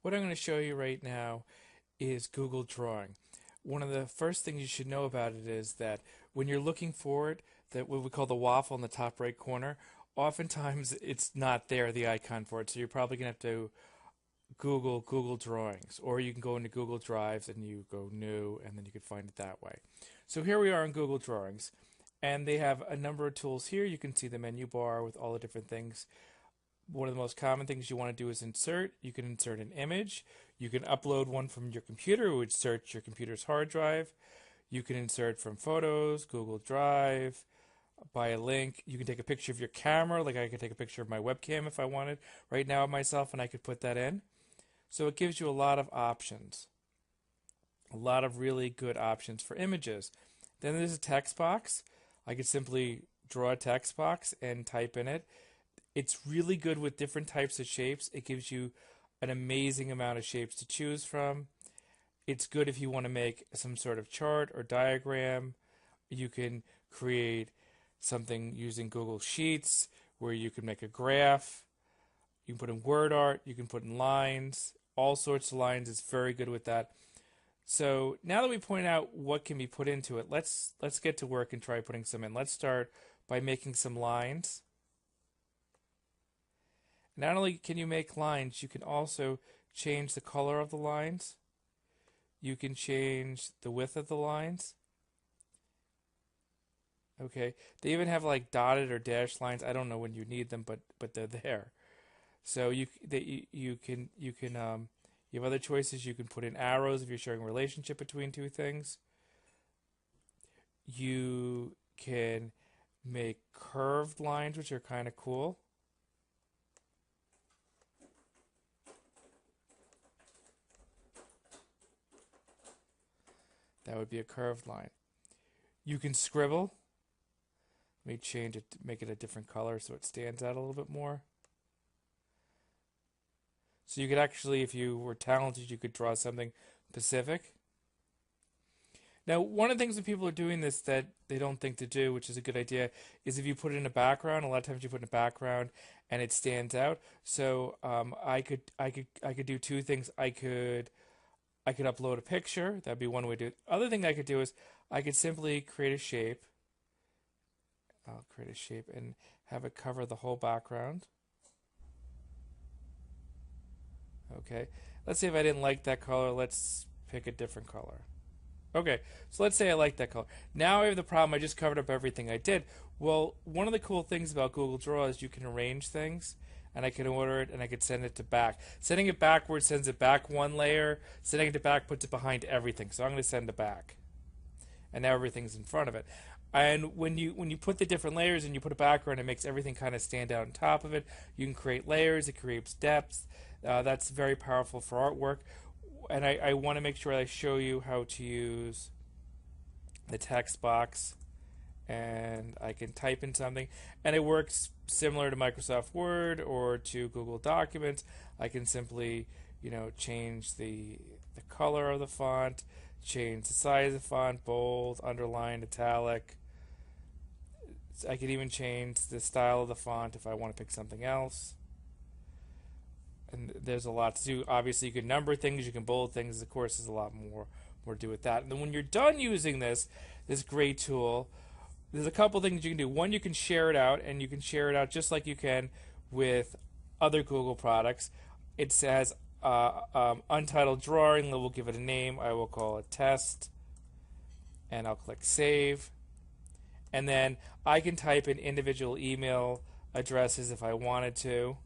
What I'm going to show you right now is Google Drawing. One of the first things you should know about it is that when you're looking for it, that what we call the waffle in the top right corner, oftentimes it's not there, the icon for it. So you're probably going to have to Google Drawings, or you can go into Google Drives and you go New, and then you can find it that way. So here we are in Google Drawings, and they have a number of tools here. You can see the menu bar with all the different things. One of the most common things you want to do is insert. You can insert an image. You can upload one from your computer, which search your computer's hard drive. You can insert from Photos, Google Drive, by a link. You can take a picture of your camera, like I could take a picture of my webcam if I wanted right now of myself, and I could put that in. So it gives you a lot of options, a lot of really good options for images. Then there's a text box. I could simply draw a text box and type in it. It's really good with different types of shapes. It gives you an amazing amount of shapes to choose from. It's good if you want to make some sort of chart or diagram. You can create something using Google Sheets where you can make a graph. You can put in word art. You can put in lines, all sorts of lines. It's very good with that. So now that we pointed out what can be put into it, let's get to work and try putting some in. Let's start by making some lines. Not only can you make lines, you can also change the color of the lines. You can change the width of the lines. Okay, they even have like dotted or dashed lines. I don't know when you need them, but they're there. So you have other choices. You can put in arrows if you're showing a relationship between two things. You can make curved lines, which are kind of cool. That would be a curved line. You can scribble. Let me change it, make it a different color so it stands out a little bit more. So you could actually, if you were talented, you could draw something specific. Now, one of the things when people are doing this that they don't think to do, which is a good idea, is if you put it in a background. A lot of times you put it in a background and it stands out. So I could do two things. I could upload a picture. That'd be one way to do it. Other thing I could do is I could simply create a shape. I'll create a shape and have it cover the whole background. Okay, let's say if I didn't like that color, let's pick a different color. Okay, so let's say I like that color. Now I have the problem, I just covered up everything I did. Well, one of the cool things about Google Draw is you can arrange things, and I can order it, and I can send it to back. Sending it backwards sends it back one layer. Sending it to back puts it behind everything. So I'm going to send it back. And now everything's in front of it. And when you put the different layers and you put a background, it makes everything kind of stand out on top of it. You can create layers. It creates depth. That's very powerful for artwork. And I want to make sure I show you how to use the text box. And I can type in something. And it works similar to Microsoft Word or to Google Documents. I can simply, change the color of the font, change the size of the font, bold, underlined, italic. I can even change the style of the font if I want to pick something else. And there's a lot to do. Obviously, you can number things, you can bold things. Of course, there's a lot more to do with that. And then when you're done using this great tool, there's a couple things you can do. One, you can share it out, and you can share it out just like you can with other Google products. It says Untitled Drawing. We'll give it a name. I will call it Test, and I'll click Save. And then I can type in individual email addresses if I wanted to,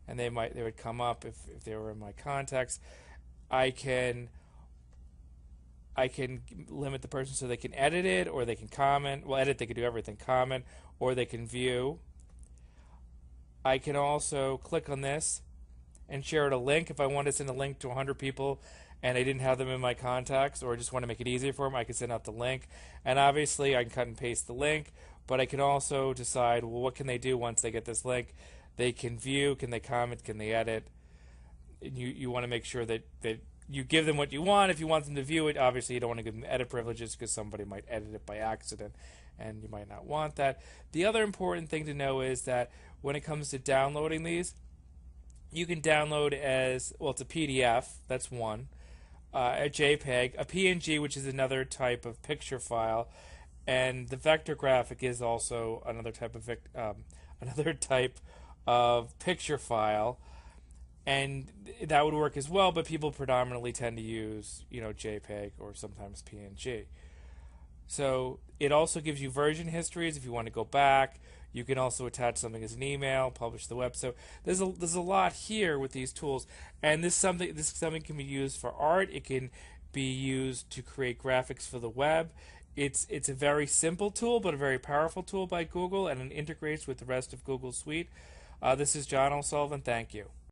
and they would come up if they were in my contacts. I can limit the person so they can edit it, or they can comment. Well, edit, they can do everything. Comment, or they can view. I can also click on this and share it a link. If I want to send a link to 100 people and I didn't have them in my contacts, or just want to make it easier for them, I can send out the link. And obviously, I can cut and paste the link, but I can also decide, well, what can they do once they get this link? They can view, can they comment, can they edit? You want to make sure that you give them what you want. If you want them to view it, obviously you don't want to give them edit privileges because somebody might edit it by accident, and you might not want that. The other important thing to know is that when it comes to downloading these, you can download as well. It's a PDF. That's one. A JPEG, a PNG, which is another type of picture file, and the vector graphic is also another type of another type of picture file, and that would work as well. But people predominantly tend to use JPEG or sometimes PNG. So it also gives you version histories if you want to go back. You can also attach something as an email, publish the web. So there's a lot here with these tools, and this something can be used for art. It can be used to create graphics for the web. It's a very simple tool, but a very powerful tool by Google, and it integrates with the rest of Google's suite. This is John O'Sullivan. Thank you.